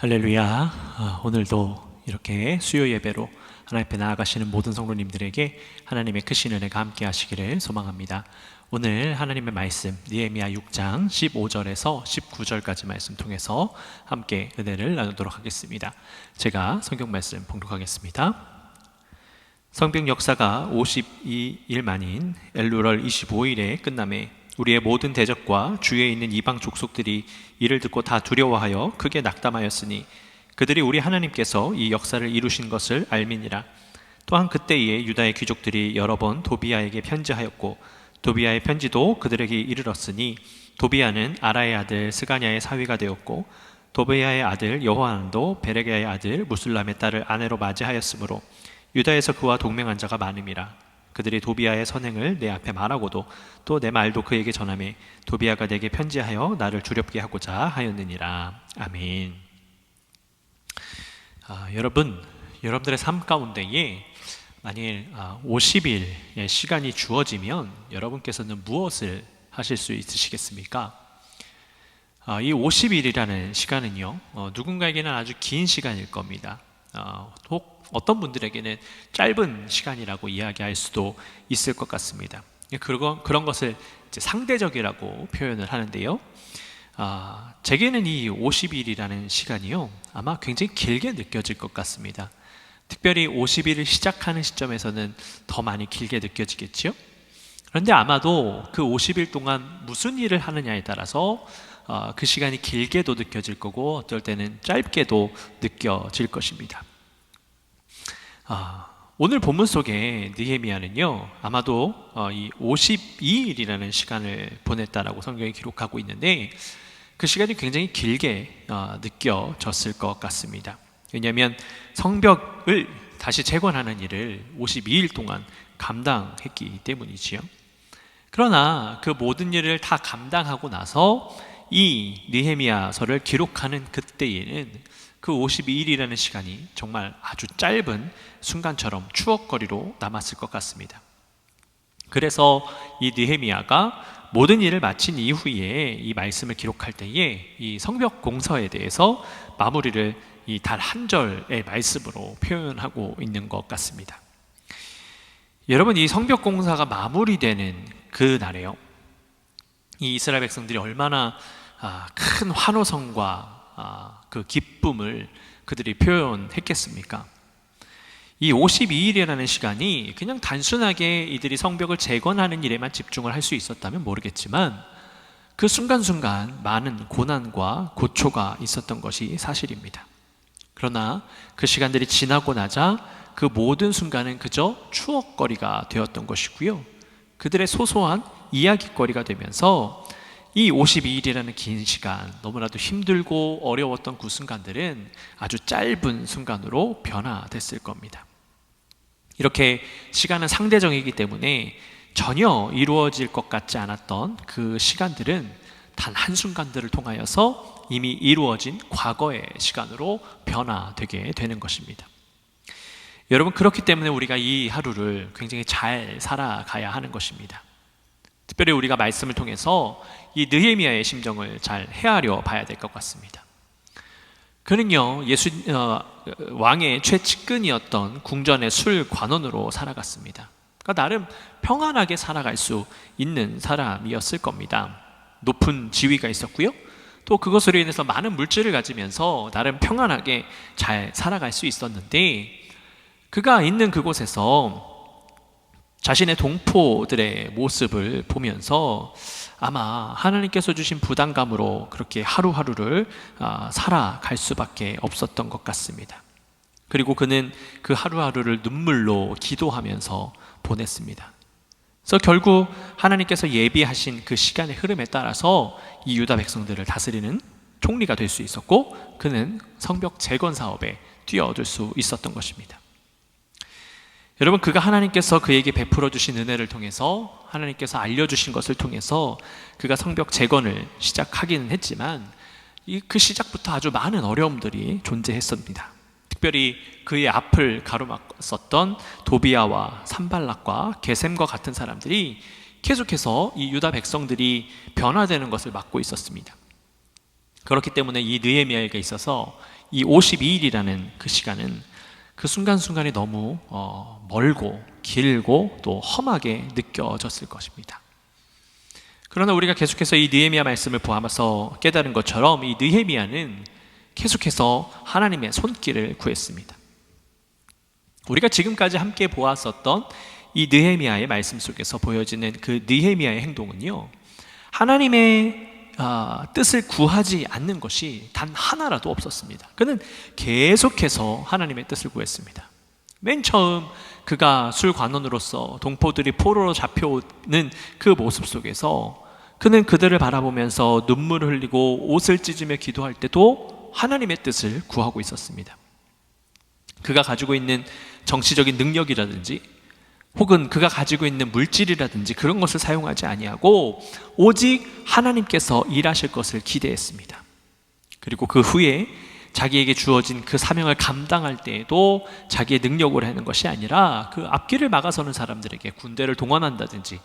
할렐루야. 오늘도 이렇게 수요 예배로 하나님 앞에 나아가시는 모든 성도님들에게 하나님의 크신 은혜가 함께 하시기를 소망합니다. 오늘 하나님의 말씀 느헤미야 6장 15절에서 19절까지 말씀 통해서 함께 은혜를 나누도록 하겠습니다. 제가 성경 말씀 봉독하겠습니다. 성벽 역사가 52일 만인 엘루럴 25일에 끝남에 우리의 모든 대적과 주위에 있는 이방 족속들이 이를 듣고 다 두려워하여 크게 낙담하였으니 그들이 우리 하나님께서 이 역사를 이루신 것을 알미니라. 또한 그때에 유다의 귀족들이 여러 번 도비아에게 편지하였고 도비아의 편지도 그들에게 이르렀으니 도비아는 아라의 아들 스가냐의 사위가 되었고 도비아의 아들 여호하난도 베레게의 아들 무술람의 딸을 아내로 맞이하였으므로 유다에서 그와 동맹한 자가 많음이라. 그들이 도비아의 선행을 내 앞에 말하고도 또 내 말도 그에게 전하매 도비아가 내게 편지하여 나를 두렵게 하고자 하였느니라. 아멘. 여러분들의 삶 가운데에 만일 50일의 시간이 주어지면 여러분께서는 무엇을 하실 수 있으시겠습니까? 이 50일이라는 시간은요, 누군가에게는 아주 긴 시간일 겁니다. 혹 어떤 분들에게는 짧은 시간이라고 이야기할 수도 있을 것 같습니다. 그런 것을 이제 상대적이라고 표현을 하는데요. 제게는 이 50일이라는 시간이요, 아마 굉장히 길게 느껴질 것 같습니다. 특별히 50일을 시작하는 시점에서는 더 많이 길게 느껴지겠죠. 그런데 아마도 그 50일 동안 무슨 일을 하느냐에 따라서 그 시간이 길게도 느껴질 거고 어떨 때는 짧게도 느껴질 것입니다. 오늘 본문 속에 느헤미야는요, 아마도 이 52일이라는 시간을 보냈다라고 성경이 기록하고 있는데 그 시간이 굉장히 길게 느껴졌을 것 같습니다. 왜냐하면 성벽을 다시 재건하는 일을 52일 동안 감당했기 때문이지요. 그러나 그 모든 일을 다 감당하고 나서 이 느헤미야서를 기록하는 그때에는 그 52일이라는 시간이 정말 아주 짧은 순간처럼 추억거리로 남았을 것 같습니다. 그래서 이 느헤미야가 모든 일을 마친 이후에 이 말씀을 기록할 때에 이 성벽 공사에 대해서 마무리를 이 단 한 절의 말씀으로 표현하고 있는 것 같습니다. 여러분, 이 성벽 공사가 마무리되는 그 날에요, 이 이스라엘 백성들이 얼마나 큰 환호성과 그 기쁨을 그들이 표현했겠습니까? 이 52일이라는 시간이 그냥 단순하게 이들이 성벽을 재건하는 일에만 집중을 할 수 있었다면 모르겠지만 그 순간순간 많은 고난과 고초가 있었던 것이 사실입니다. 그러나 그 시간들이 지나고 나자 그 모든 순간은 그저 추억거리가 되었던 것이고요, 그들의 소소한 이야기거리가 되면서 이 52일이라는 긴 시간, 너무나도 힘들고 어려웠던 그 순간들은 아주 짧은 순간으로 변화됐을 겁니다. 이렇게 시간은 상대적이기 때문에 전혀 이루어질 것 같지 않았던 그 시간들은 단 한순간들을 통하여서 이미 이루어진 과거의 시간으로 변화되게 되는 것입니다. 여러분, 그렇기 때문에 우리가 이 하루를 굉장히 잘 살아가야 하는 것입니다. 특별히 우리가 말씀을 통해서 이 느헤미야의 심정을 잘 헤아려 봐야 될 것 같습니다. 그는요, 왕의 최측근이었던 궁전의 술 관원으로 살아갔습니다. 그러니까 나름 평안하게 살아갈 수 있는 사람이었을 겁니다. 높은 지위가 있었고요, 또 그것으로 인해서 많은 물질을 가지면서 나름 평안하게 잘 살아갈 수 있었는데, 그가 있는 그곳에서 자신의 동포들의 모습을 보면서 아마 하나님께서 주신 부담감으로 그렇게 하루하루를 살아갈 수밖에 없었던 것 같습니다. 그리고 그는 그 하루하루를 눈물로 기도하면서 보냈습니다. 그래서 결국 하나님께서 예비하신 그 시간의 흐름에 따라서 이 유다 백성들을 다스리는 총리가 될 수 있었고, 그는 성벽 재건 사업에 뛰어들 수 있었던 것입니다. 여러분, 그가 하나님께서 그에게 베풀어 주신 은혜를 통해서, 하나님께서 알려주신 것을 통해서 그가 성벽 재건을 시작하기는 했지만 그 시작부터 아주 많은 어려움들이 존재했습니다. 특별히 그의 앞을 가로막았었던 도비아와 산발락과 게셈과 같은 사람들이 계속해서 이 유다 백성들이 변화되는 것을 막고 있었습니다. 그렇기 때문에 이 느헤미야에게 있어서 이 52일이라는 그 시간은 그 순간순간이 너무 멀고 길고 또 험하게 느껴졌을 것입니다. 그러나 우리가 계속해서 이 느헤미야 말씀을 보면서 깨달은 것처럼 이 느헤미야는 계속해서 하나님의 손길을 구했습니다. 우리가 지금까지 함께 보았었던 이 느헤미야의 말씀 속에서 보여지는 그 느헤미야의 행동은요, 하나님의 뜻을 구하지 않는 것이 단 하나라도 없었습니다. 그는 계속해서 하나님의 뜻을 구했습니다. 맨 처음 그가 술관원으로서 동포들이 포로로 잡혀오는 그 모습 속에서 그는 그들을 바라보면서 눈물을 흘리고 옷을 찢으며 기도할 때도 하나님의 뜻을 구하고 있었습니다. 그가 가지고 있는 정치적인 능력이라든지 혹은 그가 가지고 있는 물질이라든지 그런 것을 사용하지 아니하고 오직 하나님께서 일하실 것을 기대했습니다. 그리고 그 후에 자기에게 주어진 그 사명을 감당할 때에도 자기의 능력으로 하는 것이 아니라 그 앞길을 막아서는 사람들에게 군대를 동원한다든지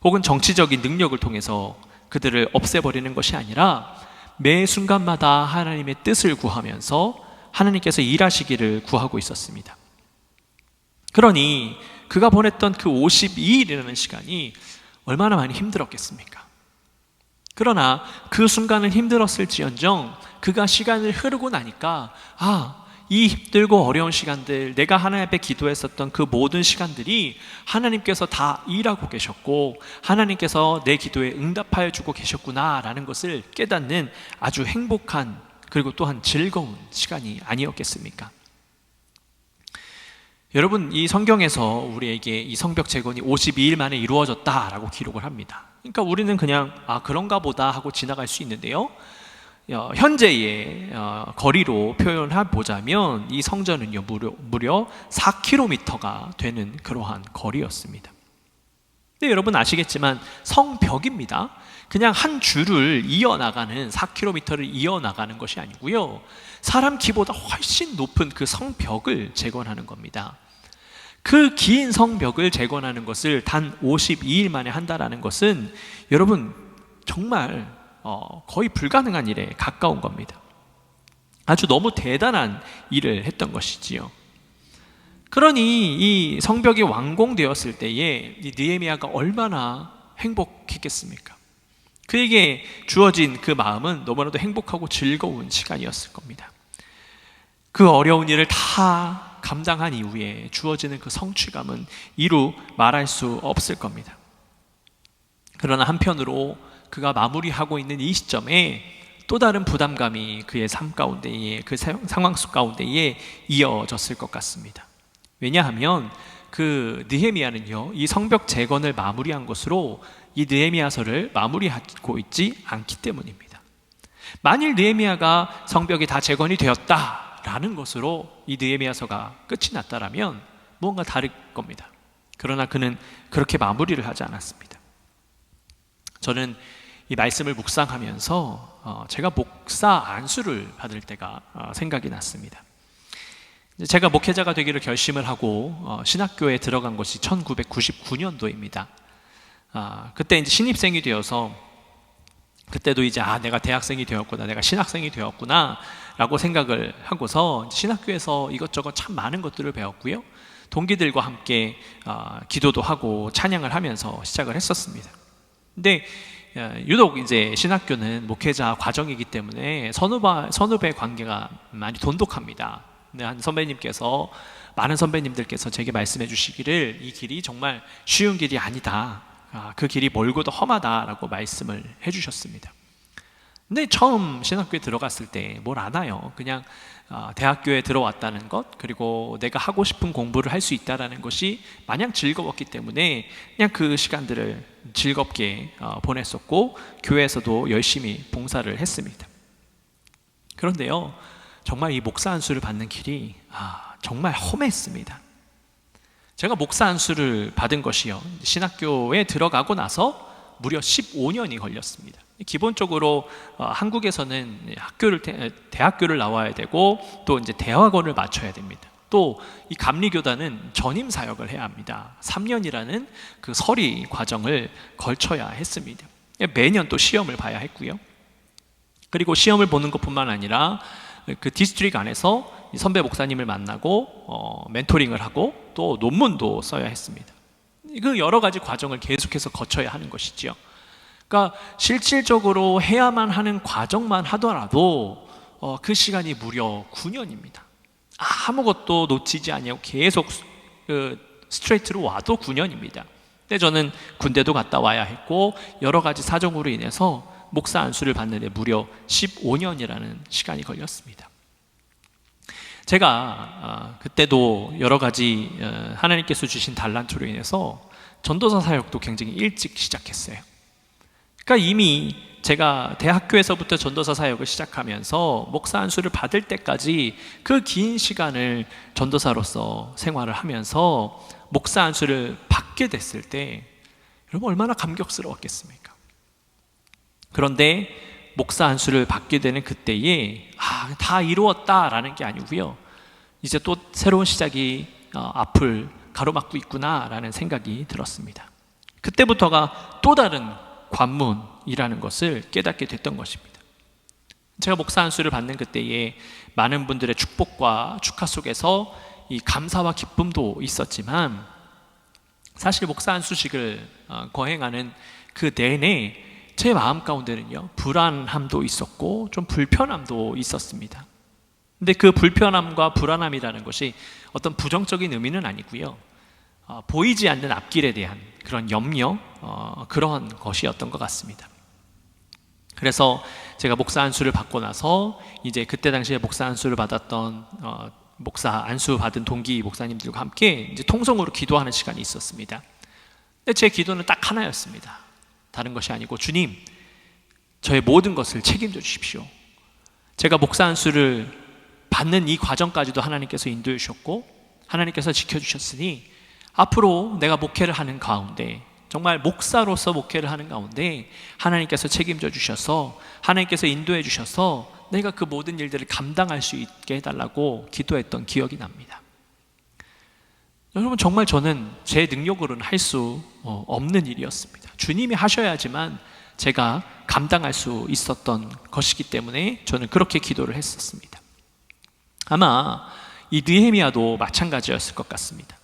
혹은 정치적인 능력을 통해서 그들을 없애버리는 것이 아니라 매 순간마다 하나님의 뜻을 구하면서 하나님께서 일하시기를 구하고 있었습니다. 그러니 그가 보냈던 그 52일이라는 시간이 얼마나 많이 힘들었겠습니까? 그러나 그 순간은 힘들었을지언정 그가 시간을 흐르고 나니까 이 힘들고 어려운 시간들, 내가 하나님 앞에 기도했었던 그 모든 시간들이 하나님께서 다 일하고 계셨고 하나님께서 내 기도에 응답하여 주고 계셨구나라는 것을 깨닫는 아주 행복한 그리고 또한 즐거운 시간이 아니었겠습니까? 여러분, 이 성경에서 우리에게 이 성벽 재건이 52일 만에 이루어졌다라고 기록을 합니다. 그러니까 우리는 그냥 그런가 보다 하고 지나갈 수 있는데요, 현재의 거리로 표현해 보자면 이 성전은요 무려 4km가 되는 그러한 거리였습니다. 근데 여러분 아시겠지만 성벽입니다. 그냥 한 줄을 이어나가는 4km를 이어나가는 것이 아니고요, 사람 키보다 훨씬 높은 그 성벽을 재건하는 겁니다. 그 긴 성벽을 재건하는 것을 단 52일 만에 한다라는 것은 여러분 정말 거의 불가능한 일에 가까운 겁니다. 아주 너무 대단한 일을 했던 것이지요. 그러니 이 성벽이 완공되었을 때에 이 느헤미야가 얼마나 행복했겠습니까? 그에게 주어진 그 마음은 너무나도 행복하고 즐거운 시간이었을 겁니다. 그 어려운 일을 다 감당한 이후에 주어지는 그 성취감은 이루 말할 수 없을 겁니다. 그러나 한편으로 그가 마무리하고 있는 이 시점에 또 다른 부담감이 그의 삶 가운데에, 그 상황 속 가운데에 이어졌을 것 같습니다. 왜냐하면 그 느헤미야는요, 이 성벽 재건을 마무리한 것으로 이 느헤미야서를 마무리하고 있지 않기 때문입니다. 만일 느헤미야가 성벽이 다 재건이 되었다라는 것으로 이 느헤미야서가 끝이 났다라면 무언가 다를 겁니다. 그러나 그는 그렇게 마무리를 하지 않았습니다. 저는 이 말씀을 묵상하면서 제가 목사 안수를 받을 때가 생각이 났습니다. 제가 목회자가 되기를 결심을 하고 신학교에 들어간 것이 1999년도입니다. 그때 이제 신입생이 되어서 그때도 이제 내가 대학생이 되었구나, 내가 신학생이 되었구나 라고 생각을 하고서 신학교에서 이것저것 참 많은 것들을 배웠고요, 동기들과 함께 기도도 하고 찬양을 하면서 시작을 했었습니다. 근데 유독 이제 신학교는 목회자 과정이기 때문에 선후배 관계가 많이 돈독합니다. 한 선배님께서, 많은 선배님들께서 제게 말씀해 주시기를 이 길이 정말 쉬운 길이 아니다, 그 길이 멀고도 험하다라고 말씀을 해주셨습니다. 근데 처음 신학교에 들어갔을 때 뭘 아나요? 그냥 대학교에 들어왔다는 것, 그리고 내가 하고 싶은 공부를 할 수 있다는 것이 마냥 즐거웠기 때문에 그냥 그 시간들을 즐겁게 보냈었고 교회에서도 열심히 봉사를 했습니다. 그런데요, 정말 이 목사 안수를 받는 길이 정말 험했습니다. 제가 목사 안수를 받은 것이요, 신학교에 들어가고 나서 무려 15년이 걸렸습니다. 기본적으로 한국에서는 대학교를 나와야 되고 또 이제 대학원을 마쳐야 됩니다. 또 이 감리교단은 전임 사역을 해야 합니다. 3년이라는 그 서리 과정을 걸쳐야 했습니다. 매년 또 시험을 봐야 했고요. 그리고 시험을 보는 것뿐만 아니라 그 디스트릭 안에서 이 선배 목사님을 만나고 멘토링을 하고 또 논문도 써야 했습니다. 그 여러 가지 과정을 계속해서 거쳐야 하는 것이지요. 그러니까 실질적으로 해야만 하는 과정만 하더라도 그 시간이 무려 9년입니다. 아무것도 놓치지 않냐고 계속 스트레이트로 와도 9년입니다. 근데 저는 군대도 갔다 와야 했고 여러 가지 사정으로 인해서 목사 안수를 받는 데 무려 15년이라는 시간이 걸렸습니다. 제가 그때도 여러 가지 하나님께서 주신 달란트로 인해서 전도사 사역도 굉장히 일찍 시작했어요. 그러니까 이미 제가 대학교에서부터 전도사 사역을 시작하면서 목사 안수를 받을 때까지 그 긴 시간을 전도사로서 생활을 하면서 목사 안수를 받게 됐을 때 여러분 얼마나 감격스러웠겠습니까? 그런데 목사 안수를 받게 되는 그때에 다 이루었다라는 게 아니고요, 이제 또 새로운 시작이 앞을 가로막고 있구나라는 생각이 들었습니다. 그때부터가 또 다른 관문이라는 것을 깨닫게 됐던 것입니다. 제가 목사 안수를 받는 그때에 많은 분들의 축복과 축하 속에서 이 감사와 기쁨도 있었지만, 사실 목사 안수식을 거행하는 그 내내 제 마음 가운데는요, 불안함도 있었고 좀 불편함도 있었습니다. 근데 그 불편함과 불안함이라는 것이 어떤 부정적인 의미는 아니고요, 보이지 않는 앞길에 대한 그런 염려, 그런 것이었던 것 같습니다. 그래서 제가 목사 안수를 받고 나서 이제 그때 당시에 목사 안수를 받았던 목사 안수 받은 동기 목사님들과 함께 이제 통성으로 기도하는 시간이 있었습니다. 근데 제 기도는 딱 하나였습니다. 다른 것이 아니고, 주님, 저의 모든 것을 책임져 주십시오. 제가 목사 안수를 받는 이 과정까지도 하나님께서 인도해 주셨고 하나님께서 지켜주셨으니 앞으로 내가 목회를 하는 가운데, 정말 목사로서 목회를 하는 가운데 하나님께서 책임져 주셔서 하나님께서 인도해 주셔서 내가 그 모든 일들을 감당할 수 있게 해달라고 기도했던 기억이 납니다. 여러분, 정말 저는 제 능력으로는 할 수 없는 일이었습니다. 주님이 하셔야지만 제가 감당할 수 있었던 것이기 때문에 저는 그렇게 기도를 했었습니다. 아마 이 느헤미야도 마찬가지였을 것 같습니다.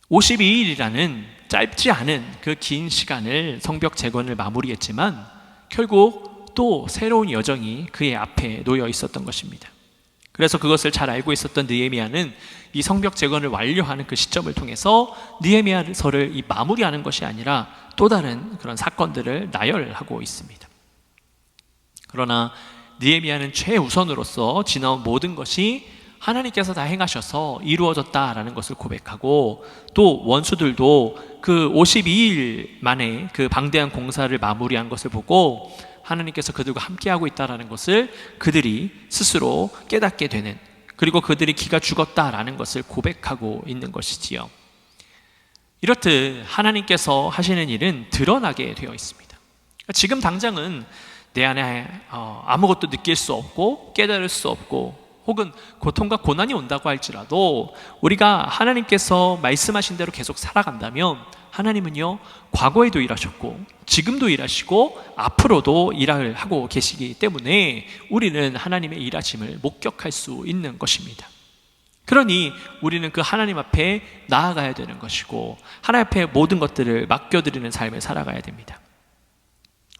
52일이라는 짧지 않은 그 긴 시간을 성벽 재건을 마무리했지만 결국 또 새로운 여정이 그의 앞에 놓여 있었던 것입니다. 그래서 그것을 잘 알고 있었던 느헤미야는 이 성벽 재건을 완료하는 그 시점을 통해서 느헤미야서를 이 마무리하는 것이 아니라 또 다른 그런 사건들을 나열하고 있습니다. 그러나 느헤미야는 최우선으로서 지나온 모든 것이 하나님께서 다 행하셔서 이루어졌다라는 것을 고백하고, 또 원수들도 그 52일 만에 그 방대한 공사를 마무리한 것을 보고 하나님께서 그들과 함께하고 있다라는 것을 그들이 스스로 깨닫게 되는, 그리고 그들이 기가 죽었다라는 것을 고백하고 있는 것이지요. 이렇듯 하나님께서 하시는 일은 드러나게 되어 있습니다. 지금 당장은 내 안에 아무것도 느낄 수 없고 깨달을 수 없고 혹은 고통과 고난이 온다고 할지라도 우리가 하나님께서 말씀하신 대로 계속 살아간다면 하나님은요, 과거에도 일하셨고 지금도 일하시고 앞으로도 일을 하고 계시기 때문에 우리는 하나님의 일하심을 목격할 수 있는 것입니다. 그러니 우리는 그 하나님 앞에 나아가야 되는 것이고 하나님 앞에 모든 것들을 맡겨드리는 삶을 살아가야 됩니다.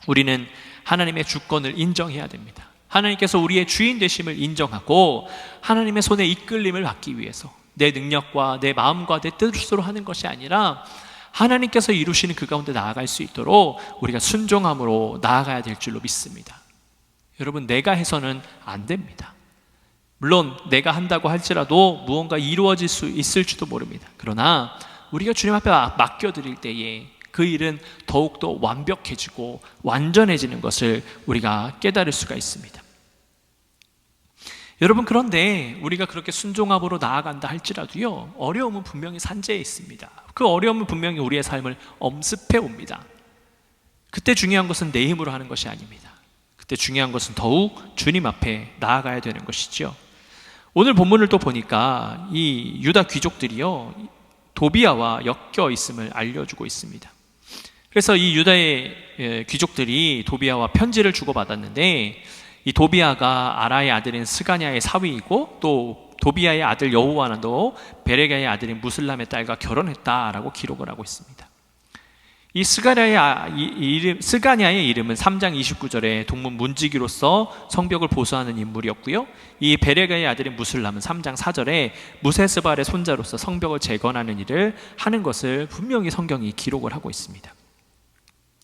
우리는 하나님의 주권을 인정해야 됩니다. 하나님께서 우리의 주인 되심을 인정하고 하나님의 손에 이끌림을 받기 위해서 내 능력과 내 마음과 내 뜻으로 하는 것이 아니라 하나님께서 이루시는 그 가운데 나아갈 수 있도록 우리가 순종함으로 나아가야 될 줄로 믿습니다. 여러분, 내가 해서는 안 됩니다. 물론 내가 한다고 할지라도 무언가 이루어질 수 있을지도 모릅니다. 그러나 우리가 주님 앞에 맡겨드릴 때에 그 일은 더욱더 완벽해지고 완전해지는 것을 우리가 깨달을 수가 있습니다. 여러분, 그런데 우리가 그렇게 순종함으로 나아간다 할지라도요, 어려움은 분명히 산재해 있습니다. 그 어려움은 분명히 우리의 삶을 엄습해 옵니다. 그때 중요한 것은 내 힘으로 하는 것이 아닙니다. 그때 중요한 것은 더욱 주님 앞에 나아가야 되는 것이죠. 오늘 본문을 또 보니까 이 유다 귀족들이요, 도비야와 엮여 있음을 알려주고 있습니다. 그래서 이 유다의 귀족들이 도비야와 편지를 주고받았는데 이 도비아가 아라의 아들인 스가냐의 사위이고 또 도비아의 아들 여호와나도 베레가의 아들인 무슬람의 딸과 결혼했다라고 기록을 하고 있습니다. 이 스가냐의 이름은 3장 29절에 동문 문지기로서 성벽을 보수하는 인물이었고요. 이 베레가의 아들인 무슬람은 3장 4절에 무세스발의 손자로서 성벽을 재건하는 일을 하는 것을 분명히 성경이 기록을 하고 있습니다.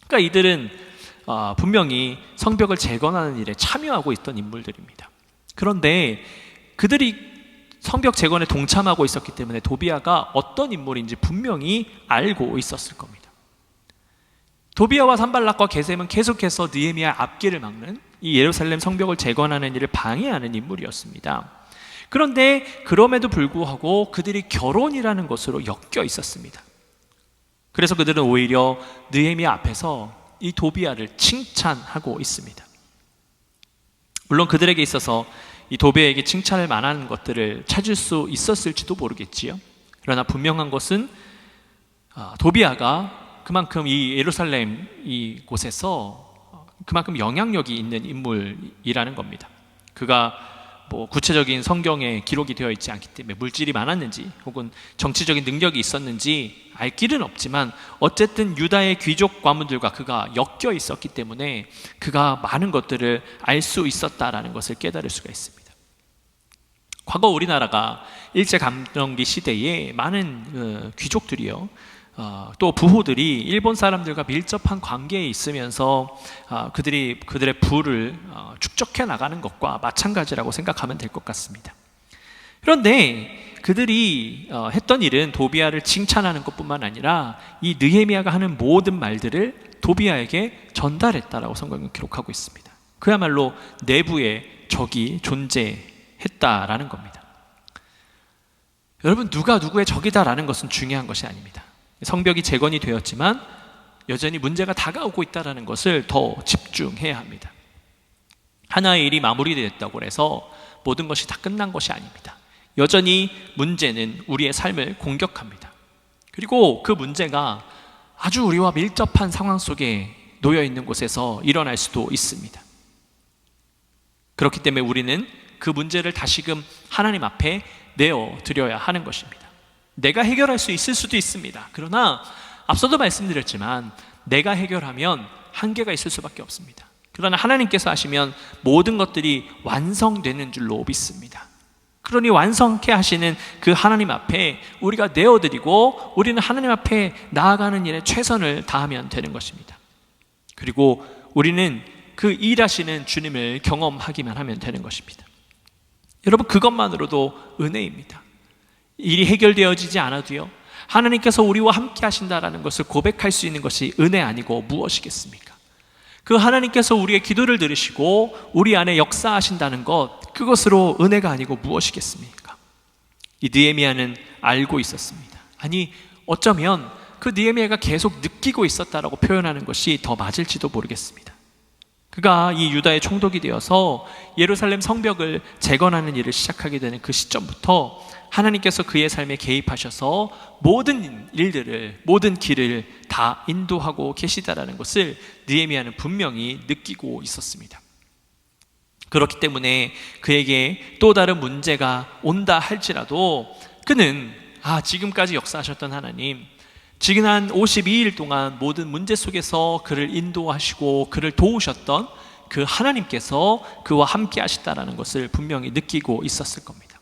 그러니까 이들은 분명히 성벽을 재건하는 일에 참여하고 있던 인물들입니다. 그런데 그들이 성벽 재건에 동참하고 있었기 때문에 도비아가 어떤 인물인지 분명히 알고 있었을 겁니다. 도비아와 산발락과 게셈은 계속해서 느헤미야 앞길을 막는 이 예루살렘 성벽을 재건하는 일을 방해하는 인물이었습니다. 그런데 그럼에도 불구하고 그들이 결혼이라는 것으로 엮여 있었습니다. 그래서 그들은 오히려 느헤미야 앞에서 이 도비아를 칭찬하고 있습니다. 물론 그들에게 있어서 이 도비아에게 칭찬할 만한 것들을 찾을 수 있었을지도 모르겠지요. 그러나 분명한 것은 도비아가 그만큼 이 예루살렘 이곳에서 그만큼 영향력이 있는 인물이라는 겁니다. 그가 구체적인 성경에 기록이 되어 있지 않기 때문에 물질이 많았는지 혹은 정치적인 능력이 있었는지 알 길은 없지만 어쨌든 유다의 귀족 가문들과 그가 엮여 있었기 때문에 그가 많은 것들을 알 수 있었다라는 것을 깨달을 수가 있습니다. 과거 우리나라가 일제강점기 시대에 많은 귀족들이요 또 부호들이 일본 사람들과 밀접한 관계에 있으면서 그들의 부를 축적해 나가는 것과 마찬가지라고 생각하면 될 것 같습니다. 그런데 그들이 했던 일은 도비아를 칭찬하는 것뿐만 아니라 이 느헤미야가 하는 모든 말들을 도비아에게 전달했다라고 성경은 기록하고 있습니다. 그야말로 내부에 적이 존재했다라는 겁니다. 여러분, 누가 누구의 적이다라는 것은 중요한 것이 아닙니다. 성벽이 재건이 되었지만 여전히 문제가 다가오고 있다는 것을 더 집중해야 합니다. 하나의 일이 마무리되었다고 해서 모든 것이 다 끝난 것이 아닙니다. 여전히 문제는 우리의 삶을 공격합니다. 그리고 그 문제가 아주 우리와 밀접한 상황 속에 놓여 있는 곳에서 일어날 수도 있습니다. 그렇기 때문에 우리는 그 문제를 다시금 하나님 앞에 내어드려야 하는 것입니다. 내가 해결할 수 있을 수도 있습니다. 그러나 앞서도 말씀드렸지만 내가 해결하면 한계가 있을 수밖에 없습니다. 그러나 하나님께서 하시면 모든 것들이 완성되는 줄로 믿습니다. 그러니 완성케 하시는 그 하나님 앞에 우리가 내어드리고 우리는 하나님 앞에 나아가는 일에 최선을 다하면 되는 것입니다. 그리고 우리는 그 일하시는 주님을 경험하기만 하면 되는 것입니다. 여러분, 그것만으로도 은혜입니다. 일이 해결되어지지 않아도요, 하나님께서 우리와 함께 하신다라는 것을 고백할 수 있는 것이 은혜 아니고 무엇이겠습니까? 그 하나님께서 우리의 기도를 들으시고 우리 안에 역사하신다는 것, 그것으로 은혜가 아니고 무엇이겠습니까? 이 느헤미야는 알고 있었습니다. 아니, 어쩌면 그 느헤미야가 계속 느끼고 있었다라고 표현하는 것이 더 맞을지도 모르겠습니다. 그가 이 유다의 총독이 되어서 예루살렘 성벽을 재건하는 일을 시작하게 되는 그 시점부터 하나님께서 그의 삶에 개입하셔서 모든 일들을, 모든 길을 다 인도하고 계시다라는 것을 느헤미야는 분명히 느끼고 있었습니다. 그렇기 때문에 그에게 또 다른 문제가 온다 할지라도 그는 지금까지 역사하셨던 하나님, 지난 52일 동안 모든 문제 속에서 그를 인도하시고 그를 도우셨던 그 하나님께서 그와 함께 하시다라는 것을 분명히 느끼고 있었을 겁니다.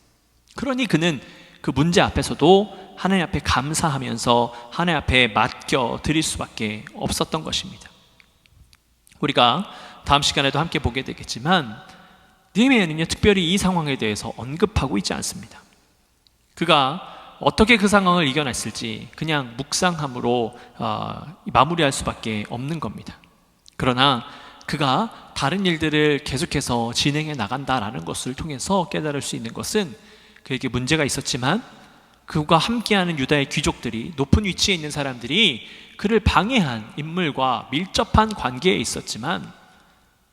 그러니 그는 그 문제 앞에서도 하나님 앞에 감사하면서 하나님 앞에 맡겨 드릴 수밖에 없었던 것입니다. 우리가 다음 시간에도 함께 보게 되겠지만 느헤미야는요, 특별히 이 상황에 대해서 언급하고 있지 않습니다. 그가 어떻게 그 상황을 이겨냈을지 그냥 묵상함으로 마무리할 수밖에 없는 겁니다. 그러나 그가 다른 일들을 계속해서 진행해 나간다라는 것을 통해서 깨달을 수 있는 것은 그에게 문제가 있었지만 그와 함께하는 유다의 귀족들이, 높은 위치에 있는 사람들이 그를 방해한 인물과 밀접한 관계에 있었지만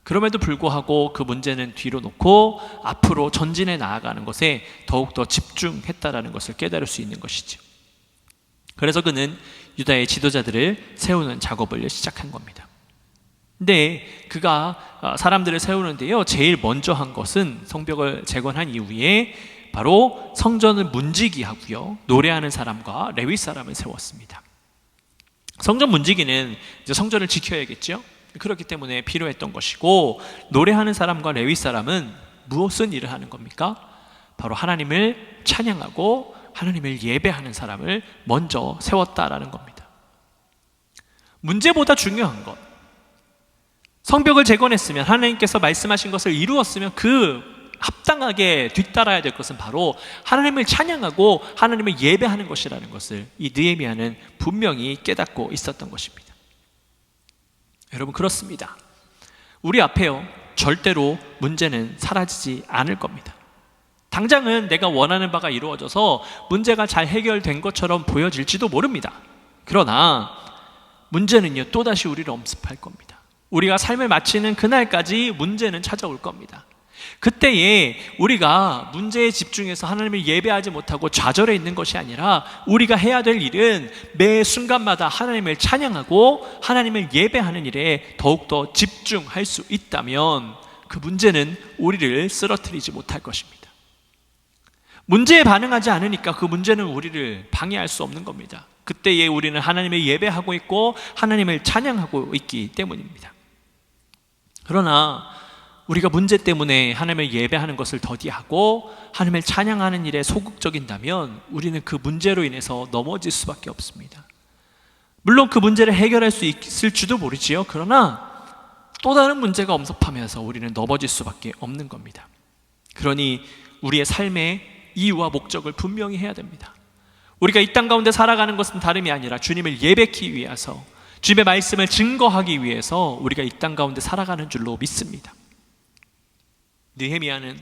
그럼에도 불구하고 그 문제는 뒤로 놓고 앞으로 전진해 나아가는 것에 더욱더 집중했다라는 것을 깨달을 수 있는 것이죠. 그래서 그는 유다의 지도자들을 세우는 작업을 시작한 겁니다. 근데 그가 사람들을 세우는데요, 제일 먼저 한 것은 성벽을 재건한 이후에 바로 성전을 문지기 하고요, 노래하는 사람과 레위 사람을 세웠습니다. 성전 문지기는 이제 성전을 지켜야겠죠. 그렇기 때문에 필요했던 것이고, 노래하는 사람과 레위 사람은 무엇은 일을 하는 겁니까? 바로 하나님을 찬양하고 하나님을 예배하는 사람을 먼저 세웠다라는 겁니다. 문제보다 중요한 것, 성벽을 재건했으면, 하나님께서 말씀하신 것을 이루었으면 그 합당하게 뒤따라야 될 것은 바로 하나님을 찬양하고 하나님을 예배하는 것이라는 것을 이 느헤미야는 분명히 깨닫고 있었던 것입니다. 여러분, 그렇습니다. 우리 앞에요, 절대로 문제는 사라지지 않을 겁니다. 당장은 내가 원하는 바가 이루어져서 문제가 잘 해결된 것처럼 보여질지도 모릅니다. 그러나 문제는요, 또다시 우리를 엄습할 겁니다. 우리가 삶을 마치는 그날까지 문제는 찾아올 겁니다. 그때에 우리가 문제에 집중해서 하나님을 예배하지 못하고 좌절해 있는 것이 아니라, 우리가 해야 될 일은 매 순간마다 하나님을 찬양하고 하나님을 예배하는 일에 더욱더 집중할 수 있다면 그 문제는 우리를 쓰러뜨리지 못할 것입니다. 문제에 반응하지 않으니까 그 문제는 우리를 방해할 수 없는 겁니다. 그때에 우리는 하나님을 예배하고 있고 하나님을 찬양하고 있기 때문입니다. 그러나 우리가 문제 때문에 하나님을 예배하는 것을 더디하고 하나님을 찬양하는 일에 소극적인다면 우리는 그 문제로 인해서 넘어질 수밖에 없습니다. 물론 그 문제를 해결할 수 있을지도 모르지요. 그러나 또 다른 문제가 엄습하면서 우리는 넘어질 수밖에 없는 겁니다. 그러니 우리의 삶의 이유와 목적을 분명히 해야 됩니다. 우리가 이 땅 가운데 살아가는 것은 다름이 아니라 주님을 예배하기 위해서, 주님의 말씀을 증거하기 위해서 우리가 이 땅 가운데 살아가는 줄로 믿습니다. 느헤미야는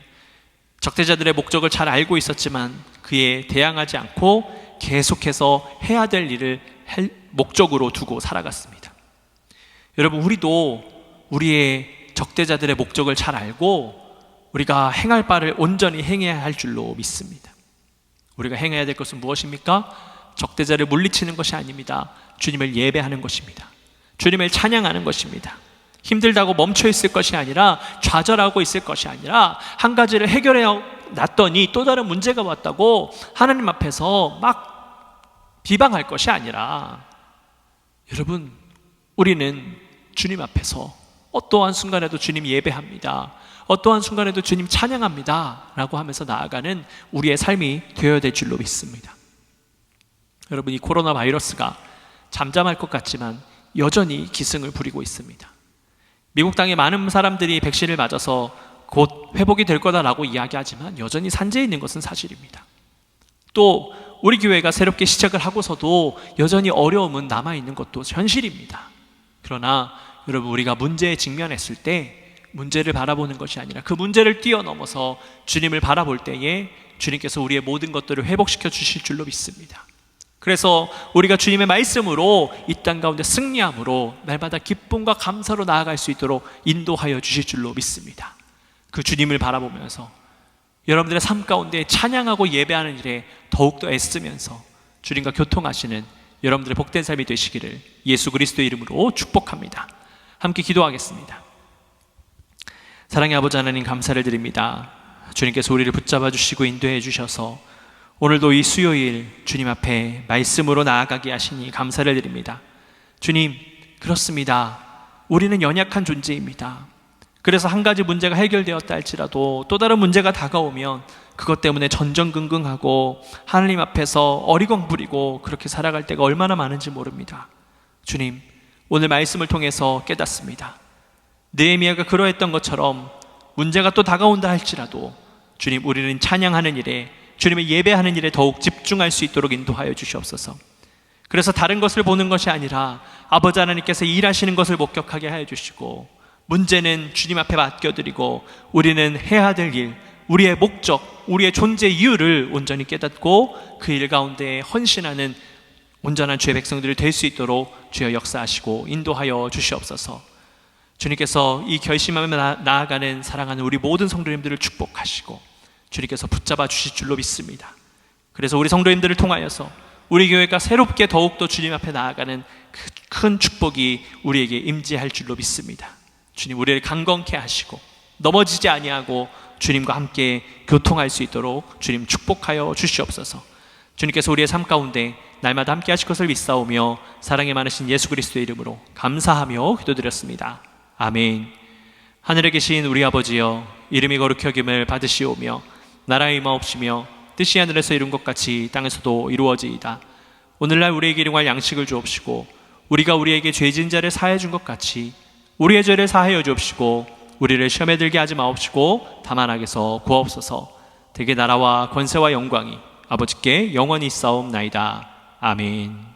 적대자들의 목적을 잘 알고 있었지만 그에 대항하지 않고 계속해서 해야 될 일을 목적으로 두고 살아갔습니다. 여러분, 우리도 우리의 적대자들의 목적을 잘 알고 우리가 행할 바를 온전히 행해야 할 줄로 믿습니다. 우리가 행해야 될 것은 무엇입니까? 적대자를 물리치는 것이 아닙니다. 주님을 예배하는 것입니다. 주님을 찬양하는 것입니다. 힘들다고 멈춰 있을 것이 아니라, 좌절하고 있을 것이 아니라, 한 가지를 해결해 놨더니 또 다른 문제가 왔다고 하나님 앞에서 막 비방할 것이 아니라, 여러분, 우리는 주님 앞에서 어떠한 순간에도 주님 예배합니다, 어떠한 순간에도 주님 찬양합니다 라고 하면서 나아가는 우리의 삶이 되어야 될 줄로 믿습니다. 여러분, 이 코로나 바이러스가 잠잠할 것 같지만 여전히 기승을 부리고 있습니다. 미국 땅의 많은 사람들이 백신을 맞아서 곧 회복이 될 거다라고 이야기하지만 여전히 산재해 있는 것은 사실입니다. 또 우리 교회가 새롭게 시작을 하고서도 여전히 어려움은 남아있는 것도 현실입니다. 그러나 여러분, 우리가 문제에 직면했을 때 문제를 바라보는 것이 아니라 그 문제를 뛰어넘어서 주님을 바라볼 때에 주님께서 우리의 모든 것들을 회복시켜 주실 줄로 믿습니다. 그래서 우리가 주님의 말씀으로 이 땅 가운데 승리함으로 날마다 기쁨과 감사로 나아갈 수 있도록 인도하여 주실 줄로 믿습니다. 그 주님을 바라보면서 여러분들의 삶 가운데 찬양하고 예배하는 일에 더욱더 애쓰면서 주님과 교통하시는 여러분들의 복된 삶이 되시기를 예수 그리스도의 이름으로 축복합니다. 함께 기도하겠습니다. 사랑의 아버지 하나님, 감사를 드립니다. 주님께서 우리를 붙잡아 주시고 인도해 주셔서 오늘도 이 수요일 주님 앞에 말씀으로 나아가게 하시니 감사를 드립니다. 주님, 그렇습니다. 우리는 연약한 존재입니다. 그래서 한 가지 문제가 해결되었다 할지라도 또 다른 문제가 다가오면 그것 때문에 전전긍긍하고 하나님 앞에서 어리광 부리고 그렇게 살아갈 때가 얼마나 많은지 모릅니다. 주님, 오늘 말씀을 통해서 깨닫습니다. 느헤미야가 그러했던 것처럼 문제가 또 다가온다 할지라도 주님, 우리는 찬양하는 일에, 주님의 예배하는 일에 더욱 집중할 수 있도록 인도하여 주시옵소서. 그래서 다른 것을 보는 것이 아니라 아버지 하나님께서 일하시는 것을 목격하게 하여 주시고, 문제는 주님 앞에 맡겨드리고 우리는 해야 될 일, 우리의 목적, 우리의 존재 이유를 온전히 깨닫고 그 일 가운데 헌신하는 온전한 주의 백성들이 될 수 있도록 주여 역사하시고 인도하여 주시옵소서. 주님께서 이 결심하며 나아가는 사랑하는 우리 모든 성도님들을 축복하시고 주님께서 붙잡아 주실 줄로 믿습니다. 그래서 우리 성도님들을 통하여서 우리 교회가 새롭게 더욱더 주님 앞에 나아가는 그 큰 축복이 우리에게 임재할 줄로 믿습니다. 주님, 우리를 강건케 하시고 넘어지지 아니하고 주님과 함께 교통할 수 있도록 주님 축복하여 주시옵소서. 주님께서 우리의 삶 가운데 날마다 함께 하실 것을 믿사오며 사랑이 많으신 예수 그리스도의 이름으로 감사하며 기도드렸습니다. 아멘. 하늘에 계신 우리 아버지여, 이름이 거룩히 여김을 받으시오며 나라의 임하옵시며 뜻이 하늘에서 이룬 것 같이 땅에서도 이루어지이다. 오늘날 우리에게 일용할 양식을 주옵시고 우리가 우리에게 죄진 자를 사하여 준 것 같이 우리의 죄를 사하여 주옵시고 우리를 시험에 들게 하지 마옵시고 다만 악에서 구하옵소서. 대개 나라와 권세와 영광이 아버지께 영원히 있사옵나이다. 아멘.